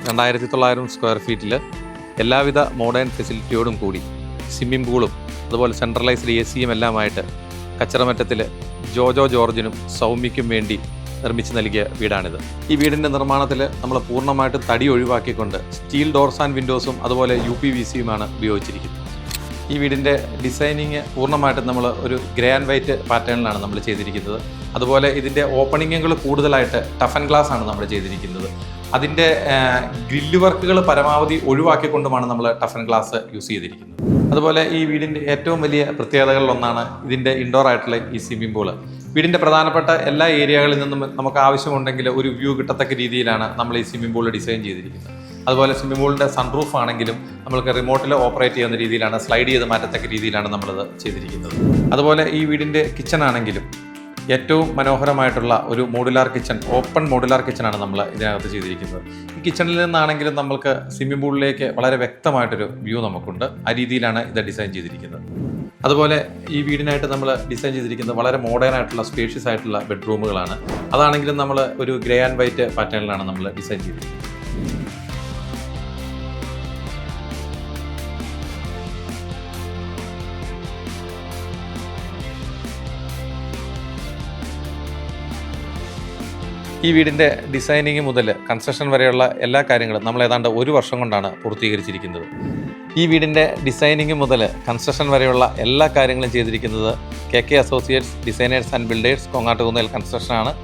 2900 square ഫീറ്റിൽ എല്ലാവിധ modern ഫെസിലിറ്റിയോടും കൂടി സ്വിമ്മിംഗ് പൂളും അതുപോലെ സെൻട്രലൈസ്ഡ് AC-യും എല്ലാമായിട്ട് കച്ചറമറ്റത്തിൽ ജോജോ ജോർജിനും സൗമ്യയ്ക്കും വേണ്ടി നിർമ്മിച്ച് നൽകിയ വീടാണിത്. ഈ വീടിൻ്റെ നിർമ്മാണത്തിൽ നമ്മൾ പൂർണ്ണമായിട്ടും തടി ഒഴിവാക്കിക്കൊണ്ട് സ്റ്റീൽ ഡോർസ് ആൻഡ് വിൻഡോസും അതുപോലെ UPVC-യുമാണ് ഉപയോഗിച്ചിരിക്കുന്നത്. ഈ വീടിൻ്റെ ഡിസൈനിങ് പൂർണ്ണമായിട്ടും നമ്മൾ ഒരു ഗ്രേ ആൻഡ് വൈറ്റ് പാറ്റേണിലാണ് നമ്മൾ ചെയ്തിരിക്കുന്നത്. അതുപോലെ ഇതിൻ്റെ ഓപ്പണിങ്ങുകൾ കൂടുതലായിട്ട് ടഫ് ആൻഡ് ഗ്ലാസ് ആണ് നമ്മൾ ചെയ്തിരിക്കുന്നത്. അതിൻ്റെ ഗ്രില്ല് വർക്കുകൾ പരമാവധി ഒഴിവാക്കിക്കൊണ്ടുമാണ് നമ്മൾ ടഫ് ആൻഡ് ഗ്ലാസ് യൂസ് ചെയ്തിരിക്കുന്നത്. അതുപോലെ ഈ വീടിൻ്റെ ഏറ്റവും വലിയ പ്രത്യേകതകളിലൊന്നാണ് ഇതിൻ്റെ ഇൻഡോർ ആയിട്ടുള്ള ഈ സ്വിമ്മിംഗ് പൂള്. വീടിൻ്റെ പ്രധാനപ്പെട്ട എല്ലാ ഏരിയകളിൽ നിന്നും നമുക്ക് ആവശ്യമുണ്ടെങ്കിൽ ഒരു വ്യൂ കിട്ടത്തക്ക രീതിയിലാണ് നമ്മൾ ഈ സ്വിമ്മിംഗ് പൂൾ ഡിസൈൻ ചെയ്തിരിക്കുന്നത്. അതുപോലെ സ്വിമ്മിംഗ് പൂളിൻ്റെ സൺറൂഫ് ആണെങ്കിലും നമ്മൾക്ക് റിമോട്ടിൽ ഓപ്പറേറ്റ് ചെയ്യുന്ന രീതിയിലാണ്, സ്ലൈഡ് ചെയ്ത് മാറ്റത്തക്ക രീതിയിലാണ് നമ്മളത് ചെയ്തിരിക്കുന്നത്. അതുപോലെ ഈ വീടിൻ്റെ കിച്ചൺ ആണെങ്കിലും ഏറ്റവും മനോഹരമായിട്ടുള്ള ഒരു മോഡുലാർ കിച്ചൺ, ഓപ്പൺ മോഡുലാർ കിച്ചണാണ് നമ്മൾ ഇതിനകത്ത് ചെയ്തിരിക്കുന്നത്. ഈ കിച്ചണിൽ നിന്നാണെങ്കിലും നമ്മൾക്ക് സ്വിമ്മിംഗ് പൂളിലേക്ക് വളരെ വ്യക്തമായിട്ടൊരു വ്യൂ നമുക്കുണ്ട്. ആ രീതിയിലാണ് ഇത് ഡിസൈൻ ചെയ്തിരിക്കുന്നത്. അതുപോലെ ഈ വീടിനായിട്ട് നമ്മൾ ഡിസൈൻ ചെയ്തിരിക്കുന്നത് വളരെ മോഡേൺ ആയിട്ടുള്ള സ്പേഷ്യസ് ആയിട്ടുള്ള ബെഡ്റൂമുകളാണ്. അതാണെങ്കിലും നമ്മൾ ഒരു ഗ്രേ ആൻഡ് വൈറ്റ് പാറ്റേണിലാണ് നമ്മൾ ഡിസൈൻ ചെയ്തിരിക്കുന്നത്. ഈ വീടിൻ്റെ ഡിസൈനിങ് മുതൽ കൺസ്ട്രക്ഷൻ വരെയുള്ള എല്ലാ കാര്യങ്ങളും നമ്മൾ ഏതാണ്ട് 1 വർഷം കൊണ്ടാണ് പൂർത്തീകരിച്ചിരിക്കുന്നത്. ഈ വീടിൻ്റെ ഡിസൈനിങ് മുതൽ കൺസ്ട്രക്ഷൻ വരെയുള്ള എല്ലാ കാര്യങ്ങളും ചെയ്തിരിക്കുന്നത് KK associates designers and builders Kongattukunnel കൺസ്ട്രക്ഷനാണ്.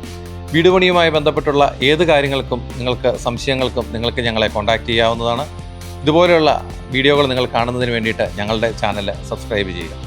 വീട് പണിയുമായി ബന്ധപ്പെട്ടുള്ള ഏത് കാര്യങ്ങൾക്കും സംശയങ്ങൾക്കും നിങ്ങൾക്ക് ഞങ്ങളെ കോൺടാക്റ്റ് ചെയ്യാവുന്നതാണ്. ഇതുപോലെയുള്ള വീഡിയോകൾ നിങ്ങൾ കാണുന്നതിന് വേണ്ടിയിട്ട് ഞങ്ങളുടെ ചാനൽ സബ്സ്ക്രൈബ് ചെയ്യുക.